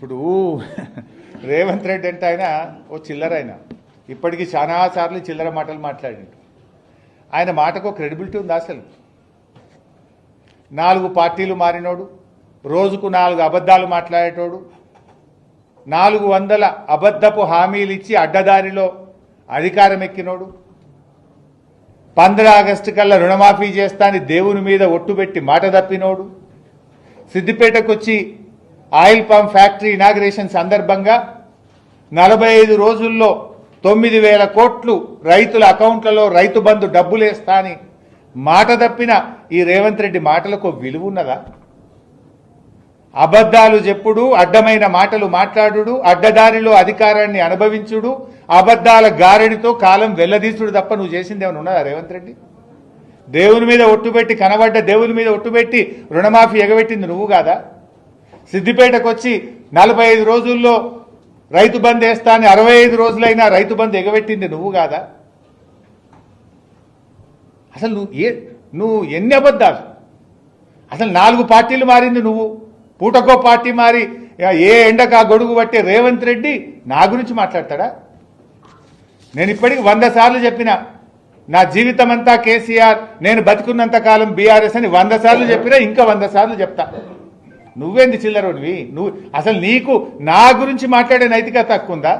ఇప్పుడు రేవంత్ రెడ్డి అంటే ఆయన ఓ చిల్లర ఆయన ఇప్పటికీ చాలాసార్లు చిల్లర మాటలు మాట్లాడిండు. ఆయన మాటకు క్రెడిబిలిటీ ఉంది అసలు? 4 పార్టీలు మారినోడు, రోజుకు 4 అబద్ధాలు మాట్లాడేటోడు, 400 అబద్ధపు హామీలు ఇచ్చి అడ్డదారిలో అధికారం ఎక్కినోడు, 15 ఆగస్టు కల్లా రుణమాఫీ చేస్తానని దేవుని మీద ఒట్టుబెట్టి మాట తప్పినోడు, సిద్దిపేటకు వచ్చి ఆయిల్ పంప్ ఫ్యాక్టరీ ఇనాగ్రేషన్ సందర్భంగా 45 రోజుల్లో 9,000 కోట్లు రైతుల అకౌంట్లలో రైతు బంధు డబ్బులేస్తా అని మాట తప్పిన ఈ రేవంత్ రెడ్డి మాటలకు విలువ ఉన్నదా? అబద్ధాలు చెప్పుడు, అడ్డమైన మాటలు మాట్లాడుడు, అడ్డదారిలో అధికారాన్ని అనుభవించుడు, అబద్ధాల గారడితో కాలం వెల్లదీసుడు తప్ప నువ్వు చేసింది ఏమైనా ఉన్నదా రేవంత్ రెడ్డి? దేవుని మీద ఒట్టుబెట్టి కనబడ్డ దేవుని మీద ఒట్టుబెట్టి రుణమాఫీ ఎగబెట్టింది నువ్వు కాదా? సిద్దిపేటకు వచ్చి 45 రోజుల్లో రైతు బంద్ వేస్తా అని 65 రోజులైనా రైతు బంద్ ఎగబెట్టింది నువ్వు కాదా? అసలు నువ్వు ఎన్ని అబద్ధాలు? అసలు 4 పార్టీలు మారింది నువ్వు, పూటకో పార్టీ మారి ఏ ఎండకు ఆ గొడుగు పట్టే రేవంత్ రెడ్డి నా గురించి మాట్లాడతాడా? నేను ఇప్పటికి 100 సార్లు చెప్పిన, నా జీవితం అంతా కేసీఆర్, నేను బతికున్నంత కాలం బీఆర్ఎస్ అని 100 సార్లు చెప్పినా, ఇంకా 100 సార్లు చెప్తా. నువ్వేంది చిల్లరోడివి? నువ్వు అసలు నీకు నా గురించి మాట్లాడే నైతికత తక్కువ ఉందా?